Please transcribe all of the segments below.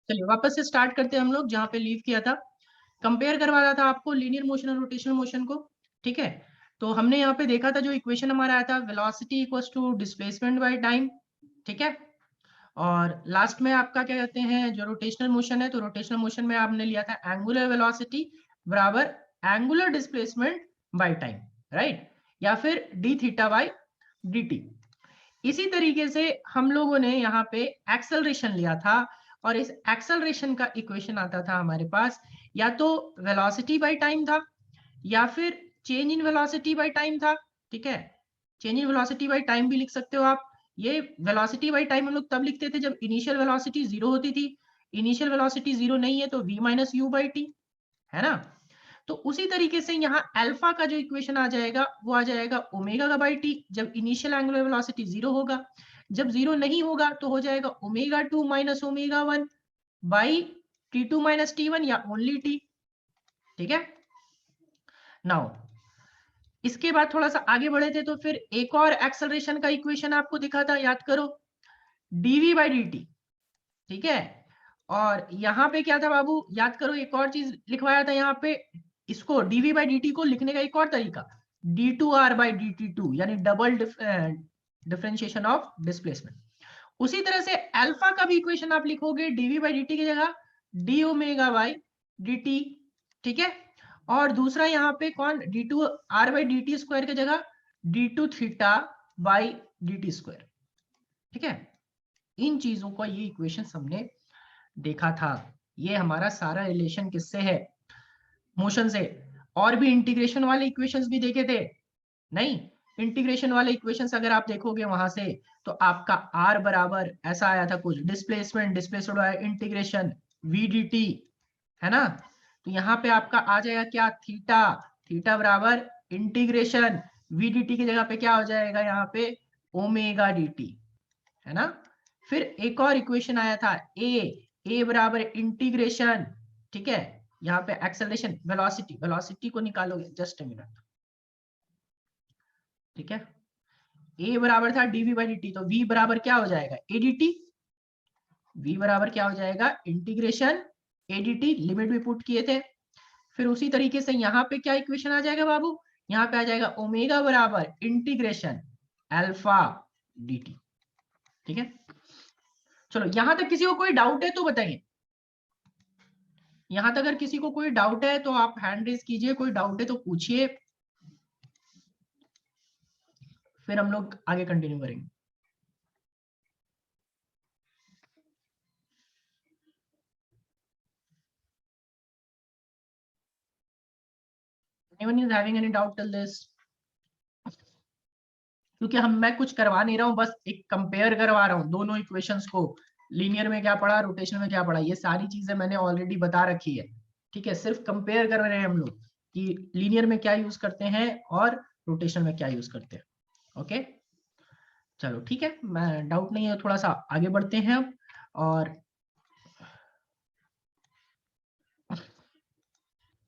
चलिए वापस से स्टार्ट करते हैं हम लोग जहां पे लीव किया था। कंपेयर करवाना था आपको लीनियर मोशन और रोटेशनल मोशन को। ठीक है, तो हमने यहाँ पे देखा था जो इक्वेशन हमारा आया था velocity equals to displacement by time. ठीक है, और लास्ट में आपका क्या कहते हैं जो रोटेशनल मोशन है, तो रोटेशनल मोशन में आपने लिया था एंगुलर वेलोसिटी बराबर angular displacement by time, right, या फिर D theta by D T. इसी तरीके से हम लोगों ने यहाँ पे एक्सेलरेशन लिया था, और इस एक्सेलरेशन का इक्वेशन आता था हमारे पास, या तो वेलोसिटी बाय टाइम था या फिर change in velocity by time था। ठीक है, change in velocity by time भी लिख सकते हो आप। ये वेलोसिटी बाय टाइम हम लोग तब लिखते थे जब इनिशियल वेलोसिटी 0 होती थी। इनिशियल वेलोसिटी 0 नहीं है तो v minus you by T, है ना। तो उसी तरीके से यहाँ अल्फा का जो इक्वेशन आ जाएगा वो आ जाएगा ओमेगा का बाई टी, जब इनिशियल एंगुलर वेलोसिटी 0 होगा। जब 0 नहीं होगा तो हो जाएगा omega 2 minus omega 1 by t2 minus t1 या ओनली t। ठीक है, नाउ इसके बाद थोड़ा सा आगे बढ़े थे तो फिर एक और एक्सेलरेशन का इक्वेशन आपको दिखा था, याद करो, dv बाई dt। ठीक है, और यहाँ पे क्या था बाबू, याद करो, एक और चीज लिखवाया था यहाँ पे, इसको dv बाई dt को लिखने का एक और तरीका, d2r बाई dt2, यानी डबल डिफरेंशिएशन ऑफ डिस्प्लेसमेंट। उसी तरह से अल्फा का भी इक्वेशन आप लिखोगे dv बाई dt की जगह d ओमेगा बाई dt। ठीक है, और दूसरा यहाँ पे कौन, d2r बाई dt स्क्वायर की जगह d2 theta by dt square. ठीक है, इन चीजों का ये इक्वेशन हमने देखा था। ये हमारा सारा रिलेशन किससे है, मोशन से। और भी इंटीग्रेशन वाले इक्वेशंस भी देखे थे, नहीं, इंटीग्रेशन वाले इक्वेशंस अगर आप देखोगे वहां से तो आपका r बराबर ऐसा आया था कुछ, displacement displacement bye integration vdt, है ना। तो यहाँ पे आपका आ जाएगा क्या, थीटा, थीटा बराबर इंटीग्रेशन vdt की जगह पे क्या हो जाएगा यहाँ पे ओमेगा dt, है ना। फिर एक और इक्वेशन आया था a बराबर इंटीग्रेशन, ठीक है, यहाँ पे एक्सेलरेशन वेलोसिटी, वेलोसिटी को निकालोगे, जस्ट अ मिनट। ठीक है, a बराबर था dv बाई dt, तो v बराबर क्या हो जाएगा adt, v बराबर क्या हो जाएगा इंटीग्रेशन adt, लिमिट भी पुट किए थे। फिर उसी तरीके से यहाँ पे क्या इक्वेशन आ जाएगा बाबू, यहाँ पे आ जाएगा ओमेगा बराबर इंटीग्रेशन अल्फा dt। ठीक है, चलो यहां तक किसी को कोई डाउट है तो बताइए। यहां तक अगर किसी को कोई डाउट है तो आप हैंड रेज कीजिए, कोई डाउट है तो पूछिए, फिर हम लोग आगे कंटिन्यू करेंगे। Anyone is having any doubt till this? क्योंकि मैं कुछ करवा नहीं रहा हूँ, बस एक कंपेयर करवा रहा हूँ दोनों इक्वेशंस को। लीनियर में क्या पढ़ा, रोटेशन में क्या पढ़ा, ये सारी चीजें मैंने ऑलरेडी बता रखी है। ठीक है, सिर्फ कंपेयर कर रहे हैं हम लोग कि लीनियर में क्या यूज करते हैं और रोटेशन में क्या यूज करते हैं। ओके, चलो ठीक है, मैं डाउट नहीं है, थोड़ा सा आगे बढ़ते हैं अब। और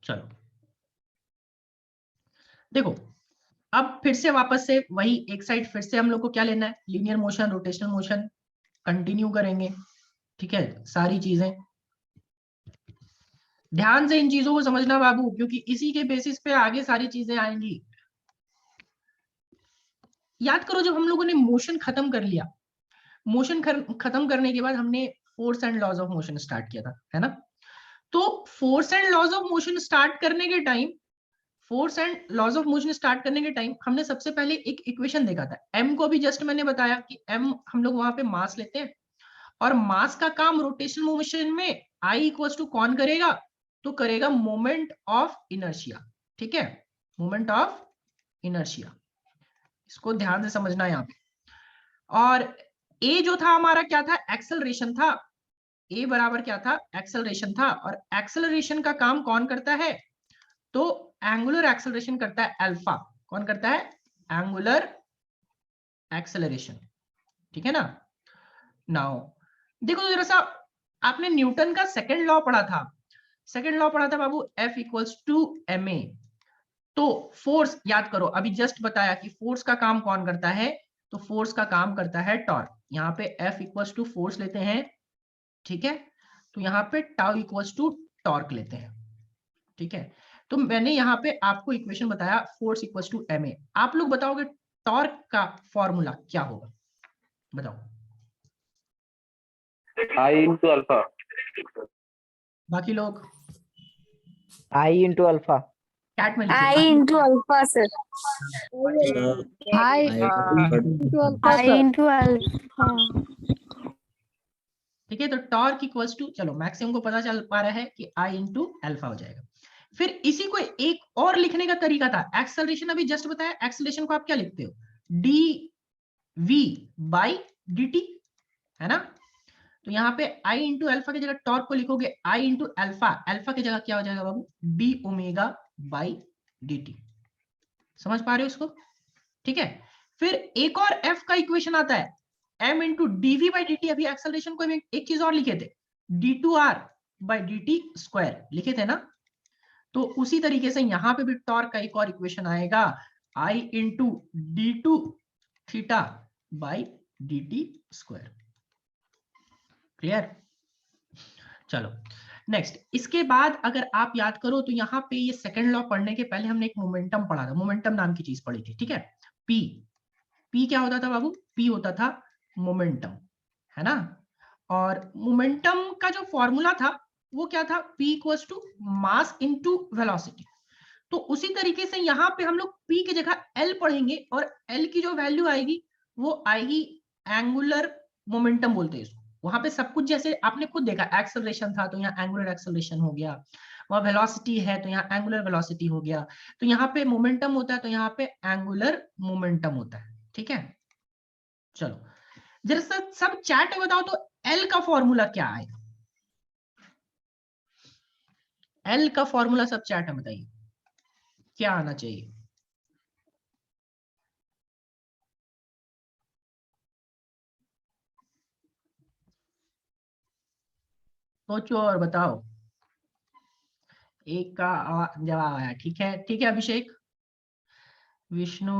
चलो देखो, अब फिर से वापस से वही एक साइड, फिर से हम लोग को क्या लेना है, linear motion rotational motion continue करेंगे। ठीक है, सारी चीजें ध्यान से इन चीजों को समझना बाबू, क्योंकि इसी के बेसिस पे आगे सारी चीजें आएंगी। याद करो, जब हम लोगों ने मोशन खत्म कर लिया, मोशन खत्म करने के बाद हमने force and laws of motion start किया था, है ना। तो force and laws of motion start करने के time, force and laws of motion start करने के टाइम हमने सबसे पहले एक इक्वेशन देखा था, एम को भी जस्ट मैंने बताया कि एम हम लोग वहां पे मास लेते हैं, और मास का काम रोटेशनल मोशन में आई इक्वल्स टू कौन करेगा, तो करेगा मोमेंट ऑफ इनर्शिया। ठीक है, मोमेंट ऑफ इनर्शिया, इसको ध्यान से समझना है यहाँ पे। और ए जो था हमारा क्या था, एक्सेलरेशन था। ए बराबर क्या था, एक्सेलरेशन था, और एक्सेलरेशन का काम कौन करता है, तो एंगुलर एक्सेलरेशन करता है अल्फा। कौन करता है, एंगुलर एक्सेलरेशन। ठीक है ना। नाउ देखो जरा सा, आपने न्यूटन का सेकंड लॉ पढ़ा था, सेकंड लॉ पढ़ा था बाबू, F equals to M A. तो फोर्स याद करो, अभी जस्ट बताया कि फोर्स का काम कौन करता है, तो फोर्स का काम करता है टॉर्क। यहाँ पे F इक्वल्स टू फोर्स लेते हैं, ठीक है। तो यहाँ पे टाउ इक्वल्स टू टॉर्क लेते हैं, ठीक है। तो मैंने यहाँ पे आपको इक्वेशन बताया फोर्स इक्वल्स टू ma। आप लोग बताओगे टॉर्क का फॉर्मूला क्या होगा, बताओ। I into alpha. बाकी लोग I into alpha. चैट में I लिखिए। into alpha, sir. I into alpha. ठीक है, तो टॉर्क इक्वल्स टू, चलो मैक्सिमम को पता चल पा रहा है कि आई इंटू अल्फा हो जाएगा। फिर इसी को एक और लिखने का तरीका था, एक्सेलरेशन अभी जस्ट बताया, एक्सेलरेशन को आप क्या लिखते हो, D V by D T, है ना। तो यहाँ पे आई इंटू अल्फा की जगह टॉर्क को लिखोगे आई इंटू अल्फा, अल्फा की जगह क्या हो जाएगा बाबू, d omega by D t. समझ पा रहे हो इसको, ठीक है। फिर एक और एफ का इक्वेशन आता है m into DV by D T. अभी एक्सेलरेशन को एक चीज और लिखे थे, D two R by D T square लिखे थे ना। तो उसी तरीके से यहां पे भी टॉर्क का एक और इक्वेशन आएगा, I into d two theta by D T square. Clear, चलो नेक्स्ट। इसके बाद अगर आप याद करो तो यहाँ पे ये सेकंड लॉ पढ़ने के पहले हमने एक मोमेंटम पढ़ा था, मोमेंटम नाम की चीज पढ़ी थी, ठीक है। पी, पी क्या होता था बाबू, पी होता था मोमेंटम, है ना। और मोमेंटम का जो फॉर्मूला था वो क्या था, P equals to mass into velocity. तो उसी तरीके से यहाँ पे हम लोग P की जगह L पढ़ेंगे और L की जो वैल्यू आएगी वो आएगी एंगुलर मोमेंटम बोलते हैं इसको। वहां पे सब कुछ जैसे आपने खुद देखा, एक्सेलरेशन था तो यहाँ एंगुलर एक्सेलरेशन हो गया, वहां वेलोसिटी है तो यहाँ एंगुलर वेलोसिटी हो गया, तो यहाँ पे मोमेंटम होता है तो यहाँ पे एंगुलर मोमेंटम होता है, ठीक है। चलो जरा सब चैट में बताओ तो L का फॉर्मूला क्या आएगा, L का फॉर्मूला सब चैट में बताइए क्या आना चाहिए। सोचो और बताओ। एक का जवाब आया, ठीक है, ठीक है अभिषेक, विष्णु,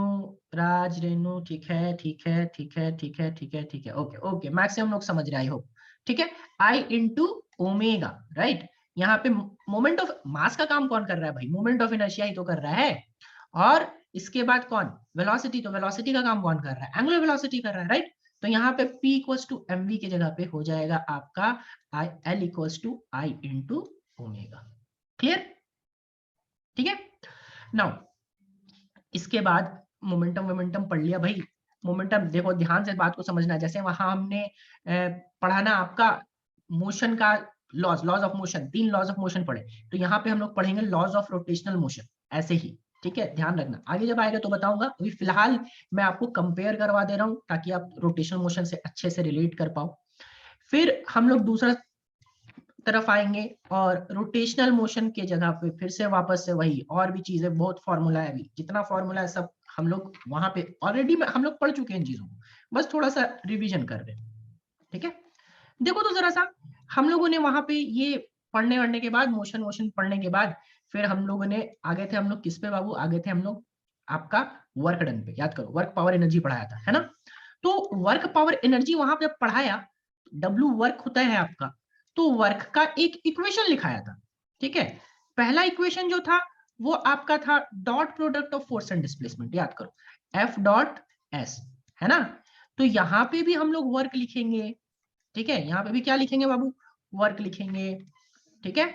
राज, रेणु, ठीक है ठीक है ठीक है ठीक है ठीक है ठीक है, ओके ओके, मैक्सिमम लोग समझ रहे आई होप, ठीक है। आई इंटू ओमेगा, राइट। यहाँ पे मोमेंट ऑफ मास का काम कौन कर रहा है भाई, मोमेंट ऑफ इनर्शिया ही तो कर रहा है। और इसके बाद कौन, वेलोसिटी, तो वेलोसिटी का काम कौन कर रहा है, एंगुलर वेलोसिटी कर रहा है, राइट। तो यहाँ पे P इक्वल्स टू mv की जगह पे हो जाएगा आपका I, L equals to I into omega. Clear, ठीक है। नाउ इसके बाद मोमेंटम पढ़ लिया भाई। मोमेंटम देखो ध्यान से बात को समझना, जैसे वहां हमने पढ़ा ना आपका मोशन का laws of motion, 3 laws of motion पढ़े, तो यहाँ पे हम लोग पढ़ेंगे लॉज ऑफ रोटेशनल मोशन, ऐसे ही, ठीक है। ध्यान रखना, आगे जब आएगा तो बताऊंगा, अभी फिलहाल मैं आपको कंपेयर करवा दे रहा हूँ ताकि आप रोटेशनल मोशन से अच्छे से रिलेट कर पाओ। फिर हम लोग दूसरा तरफ आएंगे और रोटेशनल मोशन के जगह पे फिर से वापस से वही और भी चीजें, बहुत फॉर्मूला है, अभी जितना फॉर्मूला है सब हम लोग वहां पे ऑलरेडी हम लोग पढ़ चुके हैं इन चीजों को, बस थोड़ा सा रिवीजन कर रहे हैं, ठीक है। देखो तो जरा सा, हम लोगों ने वहां पे ये पढ़ने के बाद, मोशन पढ़ने के बाद फिर हम लोगों ने आगे थे हम लोग किस पे बाबू, आगे थे हम लोग आपका वर्क डन पे, याद करो वर्क पावर एनर्जी पढ़ाया था, है ना। तो वर्क पावर एनर्जी वहां पे पढ़ाया, W वर्क होता है आपका, तो वर्क का एक इक्वेशन लिखाया था, ठीक है। पहला इक्वेशन जो था वो आपका था dot product of force and displacement, याद करो F डॉट S, है ना। तो यहाँ पे भी हम लोग वर्क लिखेंगे, ठीक है, यहाँ पे भी क्या लिखेंगे बाबू, वर्क लिखेंगे, ठीक है।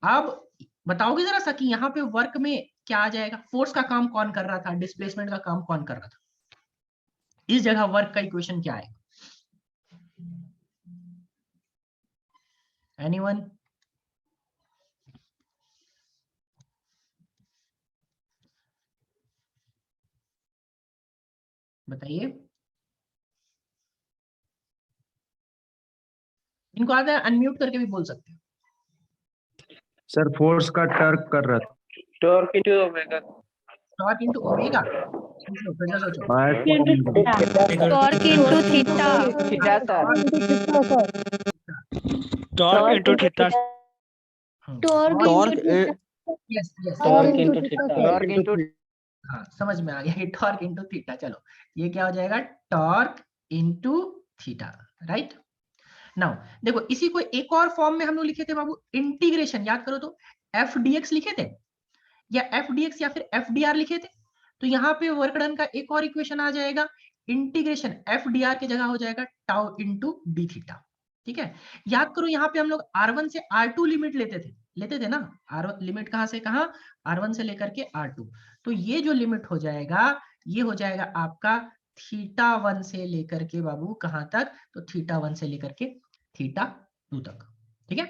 अब बताओगे जरा सा कि यहाँ पे वर्क में क्या आ जाएगा, फोर्स का काम कौन कर रहा था, डिस्प्लेसमेंट का काम कौन कर रहा था, इस जगह वर्क का इक्वेशन क्या आएगा, एनीवन? बताइए, इनको आता है अनम्यूट करके भी बोल सकते हो। सर फोर्स का टर्क कर रहा था। Torque into omega. Torque into omega, फिर से सोचो, Torque into theta. Theta sir, torque into theta. Torque yes yes, Torque into theta. Torque into हाँ समझ में आ गया, ये टॉर्क इनटू थीटा। चलो ये क्या हो जाएगा, torque into theta, right. Now देखो इसी को एक और फॉर्म में हम लोग लिखे थे बाबू, इंटीग्रेशन, याद करो तो एफ डी एक्स लिखे थे या एफ डी एक्स या फिर एफ डी आर लिखे थे। तो यहाँ पे वर्क डन का एक और इक्वेशन आ जाएगा, इंटीग्रेशन एफ डी आर की जगह हो जाएगा टाउ इंटू डी थीटा। ठीक है, याद करो यहाँ पे हम लोग R1 से R2 लिमिट लेते थे ना, R1 लिमिट कहाँ से कहाँ, R1 से लेकर के R2। तो ये जो लिमिट हो जाएगा ये हो जाएगा आपका θ1 से लेकर के बाबू कहाँ तक, तो θ1 से लेकर के θ2 तक। ठीक है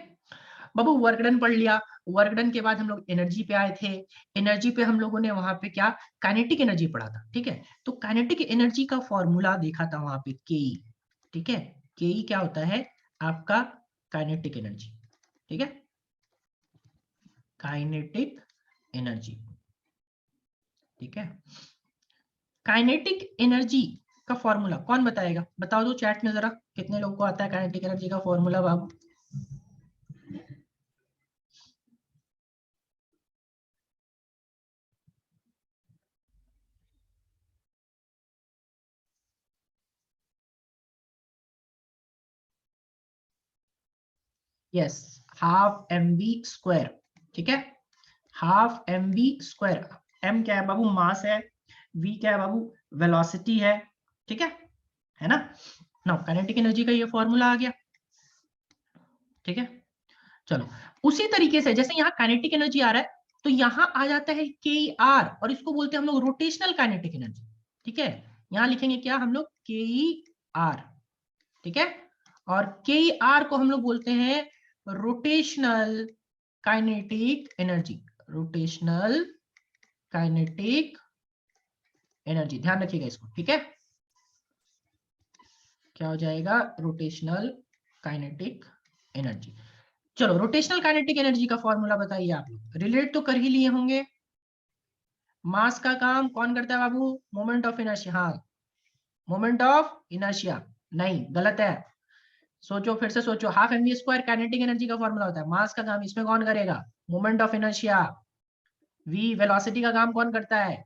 बाबू, वर्क डन पढ़ लिया। वर्क डन के बाद हम लोग एनर्जी पे आए थे। एनर्जी पे हम लोगों ने वहां पे क्या, काइनेटिक एनर्जी पढ़ा था। ठीक है, तो काइनेटिक एनर्जी का फॉर्मूला देखा था वहां पे के। ठीक है, के क्या होता है आपका, काइनेटिक एनर्जी। ठीक है, काइनेटिक एनर्जी। ठीक है, काइनेटिक एनर्जी का फॉर्मूला कौन बताएगा, बताओ तो चैट में जरा, कितने लोगों को आता है काइनेटिक एनर्जी का फॉर्मूला बाबू। Yes, half M V square. ठीक है, half M V square. M क्या है बाबू, मास है। वी क्या है बाबू, वेलोसिटी है। ठीक है ना। नाउ काइनेटिक एनर्जी का ये फॉर्मूला आ गया। ठीक है, चलो उसी तरीके से जैसे यहाँ काइनेटिक एनर्जी आ रहा है तो यहाँ आ जाता है के आर, और इसको बोलते हैं हम लोग रोटेशनल काइनेटिक एनर्जी। ठीक है, यहाँ लिखेंगे क्या हम लोग, के आर। ठीक है, और के आर को हम लोग बोलते हैं rotational kinetic energy. Rotational kinetic energy, ध्यान रखिएगा इसको। ठीक है, क्या हो जाएगा, रोटेशनल काइनेटिक एनर्जी। चलो रोटेशनल काइनेटिक एनर्जी का फॉर्मूला बताइए आप लोग, रिलेट तो कर ही लिए होंगे। मास का काम कौन करता है बाबू, मोमेंट ऑफ इनर्शिया। हाँ, मोमेंट ऑफ इनर्शिया नहीं, गलत है। सोचो, फिर से सोचो, half M V square kinetic energy का फॉर्मूला होता है। मास का काम इसमें कौन करेगा, moment of inertia. V velocity का काम कौन करता है,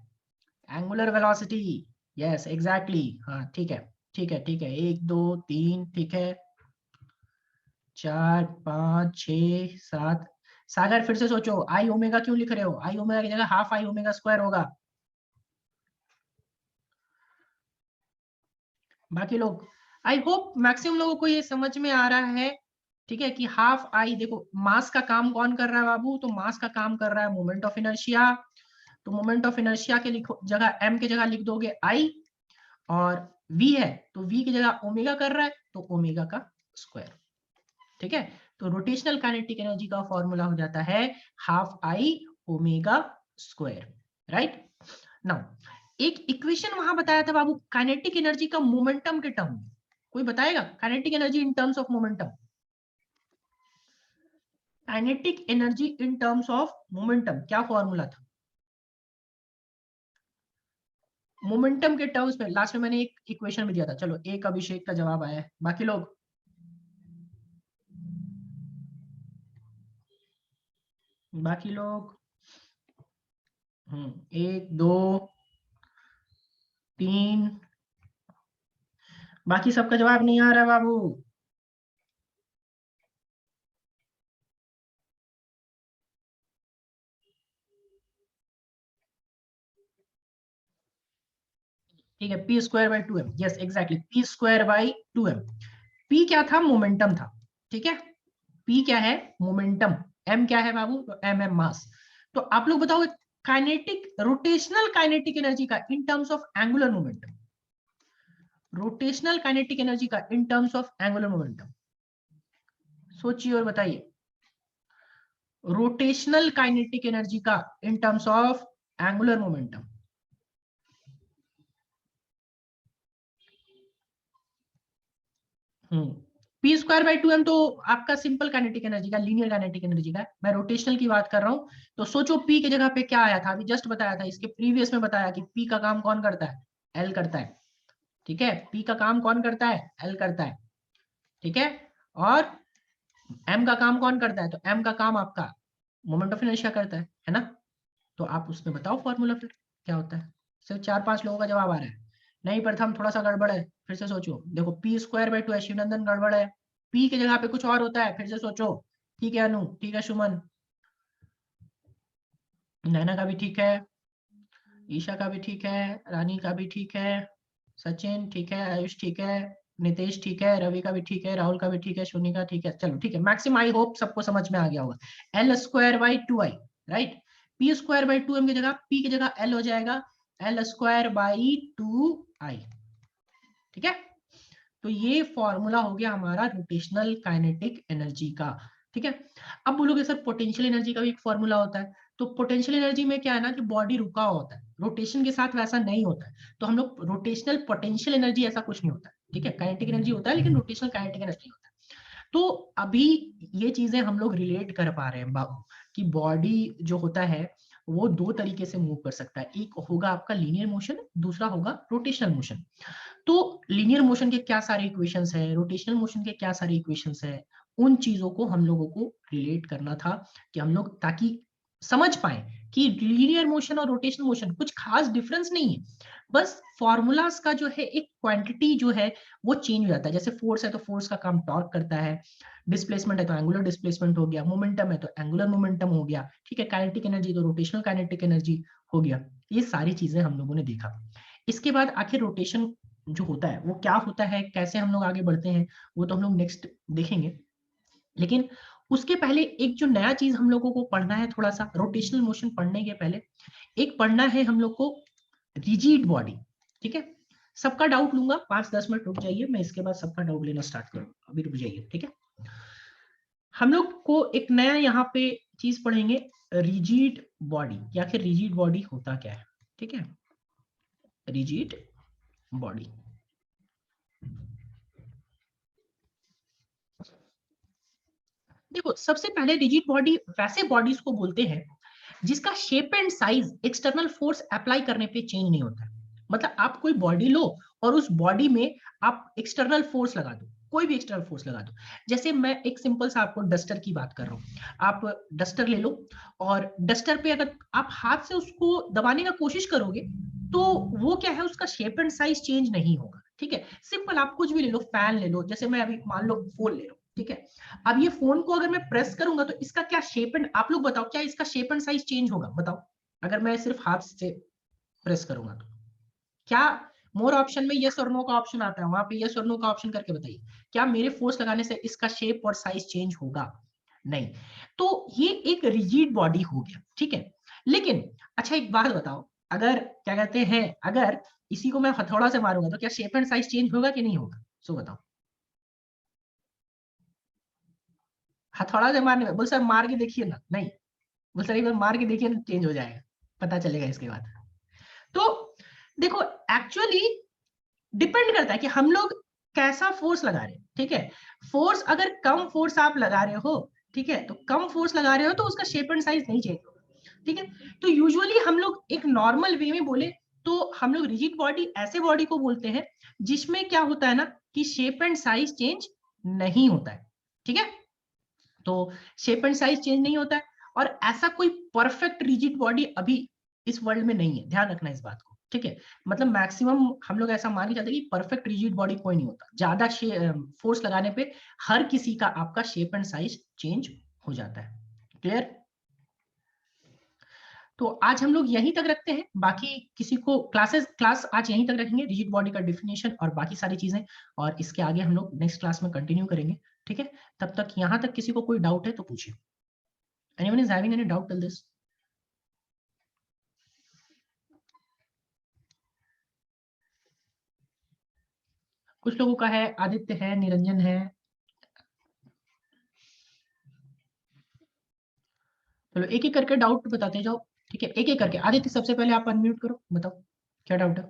एंगुलर वेलोसिटी। यस एग्जैक्टली, हाँ ठीक है ठीक है ठीक है, 1 2 3, ठीक है 4 5 6 7। सागर फिर से सोचो, आई ओमेगा क्यों लिख रहे हो, आई ओमेगा की जगह हाफ आई ओमेगा स्क्वायर होगा। बाकी लोग, आई होप मैक्सिमम लोगों को ये समझ में आ रहा है। ठीक है, कि हाफ आई, देखो मास का काम कौन कर रहा है बाबू, तो मास का काम कर रहा है मोमेंट ऑफ इनर्शिया। तो मोमेंट ऑफ इनर्शिया के लिखो जगह एम की जगह लिख दोगे आई, और वी है तो वी की जगह ओमेगा कर रहा है तो ओमेगा का स्क्वायर। ठीक है, तो रोटेशनल काइनेटिक एनर्जी का फॉर्मूला हो जाता है half I omega square. Right now, एक इक्वेशन वहां बताया था बाबू काइनेटिक एनर्जी का मोमेंटम के टर्म में, कोई बताएगा kinetic energy in terms of momentum. Kinetic energy in terms of momentum क्या फॉर्मूला था, मोमेंटम के टर्म्स में। लास्ट में मैंने एक इक्वेशन भी दिया था। चलो एक अभिषेक का जवाब आया है, बाकी लोग बाकी लोग 1 2 3, बाकी सबका जवाब नहीं आ रहा बाबू। ठीक है, P square by 2m। Yes exactly, P square by 2m। P क्या था, मोमेंटम था। ठीक है, पी क्या है, मोमेंटम। एम क्या है बाबू, तो एम एम मास। तो आप लोग बताओ काइनेटिक, रोटेशनल काइनेटिक एनर्जी का in terms of angular momentum, rotational kinetic energy का in terms of angular momentum, सोचिए और बताइए। रोटेशनल काइनेटिक एनर्जी का in terms of angular momentum. P square by 2m तो आपका सिंपल काइनेटिक एनर्जी का, linear kinetic energy का। मैं रोटेशनल की बात कर रहा हूं, तो सोचो पी की जगह पे क्या आया था, अभी जस्ट बताया था, इसके प्रीवियस में बताया कि पी का काम कौन करता है, एल करता है। ठीक है, पी का काम कौन करता है, एल करता है। ठीक है, और एम का काम कौन करता है, तो एम का काम आपका मोमेंट ऑफ इनर्शिया करता है ना। तो आप उसमें बताओ फॉर्मूला फिर क्या होता है। सिर्फ 4-5 लोगों का जवाब आ रहा है। नहीं प्रथम थोड़ा सा गड़बड़ है, फिर से सोचो। देखो पी स्क्वायर बाई 2 शिवनंदन गड़बड़ है, पी की जगह पे कुछ और होता है, फिर से सोचो। ठीक है अनु, ठीक है सुमन, नैना का भी ठीक है, ईशा का भी ठीक है, रानी का भी ठीक है, सचिन ठीक है, आयुष ठीक है, नितेश ठीक है, रवि का भी ठीक है, राहुल का भी ठीक है, सोनी का ठीक है। चलो ठीक है, मैक्सिमम आई होप सबको समझ में आ गया होगा। L square by 2i, right. P square by 2m की जगह पी की जगह एल हो जाएगा, एल स्क्वायर बाई 2i। ठीक है, तो ये फॉर्मूला हो गया हमारा रोटेशनल काइनेटिक एनर्जी का। ठीक है, अब बोलोगे सर पोटेंशियल एनर्जी का भी एक फॉर्मूला होता है। तो पोटेंशियल एनर्जी में क्या है ना कि बॉडी रुका होता है, रोटेशन के साथ वैसा नहीं होता है। तो हम लोग रोटेशनल पोटेंशियल एनर्जी ऐसा कुछ नहीं होता है। ठीक है, काइनेटिक एनर्जी होता है लेकिन रोटेशनल काइनेटिक एनर्जी होता है। तो अभी ये चीजें हम लोग रिलेट कर पा रहे हैं कि बॉडी जो होता है वो दो तरीके से मूव कर सकता है। एक होगा आपका लीनियर मोशन, दूसरा होगा रोटेशनल मोशन। तो लीनियर मोशन के क्या सारे इक्वेशंस है, रोटेशनल मोशन के क्या सारे इक्वेशंस है, उन चीजों को हम लोगों को रिलेट करना था कि हम लोग ताकि समझ पाए कि लीनियर मोशन और रोटेशनल मोशन कुछ खास डिफरेंस नहीं है, बस फॉर्मूलाज का जो है एक क्वांटिटी जो है वो चेंज हो जाता है। जैसे फोर्स है तो फोर्स का काम टॉर्क करता है, डिस्प्लेसमेंट है तो एंगुलर डिस्प्लेसमेंट हो गया, मोमेंटम है तो एंगुलर मोमेंटम हो गया। ठीक है, काइनेटिक एनर्जी तो रोटेशनल काइनेटिक एनर्जी हो गया। ये सारी चीजें हम लोगों ने देखा। इसके बाद आखिर रोटेशन जो होता है वो क्या होता है, कैसे हम लोग आगे बढ़ते हैं, वो तो हम लोग नेक्स्ट देखेंगे। लेकिन उसके पहले एक जो नया चीज हम लोगों को पढ़ना है थोड़ा सा, रोटेशनल मोशन पढ़ने के पहले एक पढ़ना है हम लोग को रिजिड बॉडी। ठीक है, सबका डाउट लूंगा, 5-10 मिनट रुक जाइए, मैं इसके बाद सबका डाउट लेना स्टार्ट करूंगा, अभी रुक जाइए। ठीक है, हम लोग को एक नया यहाँ पे चीज पढ़ेंगे, रिजिड बॉडी, या फिर रिजिड बॉडी होता क्या है। ठीक है, रिजिड बॉडी। देखो सबसे पहले रिजिड बॉडी वैसे बॉडीज को बोलते हैं जिसका shape and size external force apply करने पे चेंज नहीं होता है। मतलब आप कोई बॉडी लो और उस बॉडी में आप एक्सटर्नल फोर्स लगा दो, कोई भी एक्सटर्नल फोर्स लगा दो। जैसे मैं एक सिंपल सा आपको डस्टर की बात कर रहा हूँ, आप डस्टर ले लो और डस्टर पे अगर आप हाथ से उसको दबाने का कोशिश करोगे तो वो क्या है, उसका शेप एंड साइज चेंज नहीं होगा। ठीक है, सिंपल आप कुछ भी ले लो, फैन ले लो, जैसे मैं अभी मान लो फोन ले लो। ठीक है, अब ये फोन को अगर मैं प्रेस करूंगा तो इसका क्या शेप एंड, आप लोग बताओ क्या इसका शेप एंड साइज चेंज होगा, बताओ। अगर मैं सिर्फ हाथ से प्रेस करूंगा तो क्या मोर ऑप्शन में यस और नो का ऑप्शन आता है, वहां पे यस और नो का ऑप्शन करके बताइए, क्या मेरे फोर्स लगाने से इसका शेप और साइज चेंज होगा? नहीं। तो ये एक रिजिड बॉडी हो गया। ठीक है, लेकिन अच्छा एक बात बताओ, अगर क्या कहते हैं, अगर इसी को मैं हथौड़ा से मारूंगा तो क्या शेप एंड साइज चेंज होगा कि नहीं होगा? सो बताओ। हथौड़ा से मारने में बोल सर मार के देखिए ना, नहीं बोल सर एक बार मार के देखिए ना, चेंज हो जाएगा, पता चलेगा इसके बाद। तो देखो एक्चुअली डिपेंड करता है कि हम लोग कैसा फोर्स लगा रहे हैं। ठीक है, फोर्स अगर कम फोर्स आप लगा रहे हो, ठीक है, तो कम फोर्स लगा रहे हो तो उसका शेप एंड साइज नहीं चेंज होगा। ठीक है, तो यूजुअली हम लोग एक नॉर्मल वे में बोले तो हम लोग रिजिड बॉडी ऐसे बॉडी को बोलते हैं जिसमें क्या होता है ना कि शेप एंड साइज चेंज नहीं होता है। ठीक है, तो शेप एंड साइज चेंज नहीं होता है, और ऐसा कोई परफेक्ट रिजिड बॉडी अभी इस वर्ल्ड में नहीं है, ध्यान रखना इस बात को। ठीक है, मतलब मैक्सिमम हम लोग ऐसा मान के चलते हैं कि परफेक्ट रिजिड बॉडी कोई नहीं होता, ज्यादा फोर्स लगाने पे हर किसी का आपका शेप एंड साइज चेंज हो जाता है। क्लियर? तो आज हम लोग यहीं तक रखते हैं, बाकी किसी को क्लास आज यहीं तक रखेंगे, रिजिड बॉडी का डिफिनेशन और बाकी सारी चीजें, और इसके आगे हम लोग नेक्स्ट क्लास में कंटिन्यू करेंगे। ठीक है, तब तक यहां तक किसी को कोई डाउट है तो पूछिए। Anyone is having any doubt till this? कुछ लोगों का है, आदित्य है, निरंजन है। चलो एक एक करके डाउट बताते जाओ। ठीक है, एक एक करके। आदित्य सबसे पहले आप अनम्यूट करो, बताओ क्या डाउट है।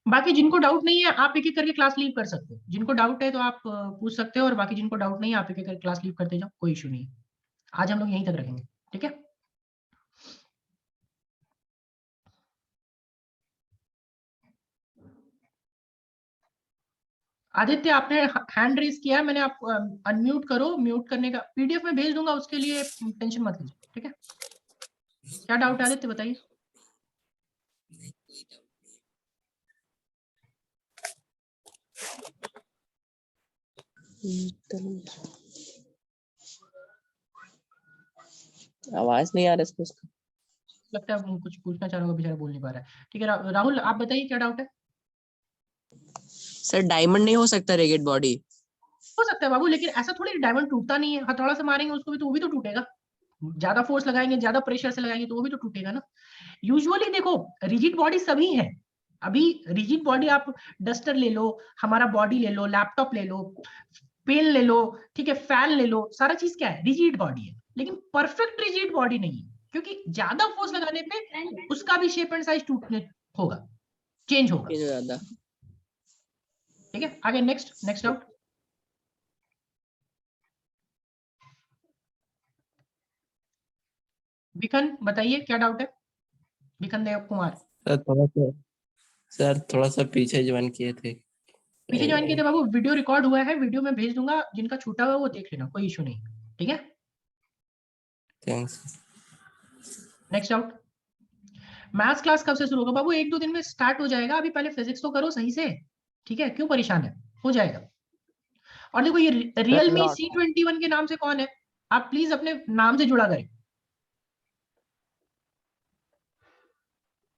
बाकी जिनको डाउट नहीं है आप एक एक करके क्लास लीव कर सकते हो, जिनको डाउट है तो आप पूछ सकते हो, और बाकी जिनको डाउट नहीं है आप एक एक करके क्लास लीव करते जाओ, कोई इशू नहीं है। आज हम लोग यहीं तक रखेंगे। ठीक है, आदित्य आपने हैंड रेज किया, मैंने आप अनम्यूट करो, म्यूट करने का पीडीएफ में भेज दूंगा, उसके लिए टेंशन मत लीजिए। ठीक है, क्या डाउट है आदित्य बताइए। आवाज नहीं आ रहा इसको उसका। लगता है वो कुछ पूछना चाह रहा होगा, बेचारा बोल नहीं पा रहा है। ठीक है राहुल, आप बताइए क्या डाउट है? सर डायमंड नहीं हो सकता रिजिड बॉडी? हो सकता है बाबू, लेकिन ऐसा थोड़ी डायमंड टूटता नहीं है। हथौड़ा से मारेंगे उसको भी तो वो भी तो टूटेगा। ज्यादा फोर्स लगाएंगे, ज्यादा प्रेशर से लगाएंगे तो वो भी तो टूटेगा ना। यूजुअली देखो रिजिड बॉडी सभी है। अभी रिजिड बॉडी आप डस्टर ले लो, हमारा बॉडी ले लो, लैपटॉप ले लो, पेन ले लो, ठीक है, फैन ले लो, सारा चीज क्या है, रिजिड बॉडी है। लेकिन परफेक्ट रिजिड बॉडी नहीं है, क्योंकि ज्यादा फोर्स लगाने पे उसका भी शेप एंड साइज टूटने होगा, चेंज होगा। ज्यादा। ठीक है, आगे नेक्स्ट डाउट। विकन बताइए क्या डाउट है? विकन देव कुमार। सर थोड़ा सा पीछे ज्वाइन किए थे। पीछे ज्वाइन किए थे बाबू, वीडियो रिकॉर्ड हुआ है, वीडियो में भेज दूंगा, जिनका छूटा हुआ है वो देख लेना, कोई इशू नहीं। ठीक है, thanks. Next doubt. Maths class कब से शुरू होगा? बाबू 1-2 दिन में स्टार्ट हो जाएगा, अभी पहले फिजिक्स तो करो सही से। ठीक है, क्यों परेशान है, हो जाएगा। और देखो ये Realme C21 के नाम से कौन है, आप प्लीज अपने नाम से जुड़ा करें।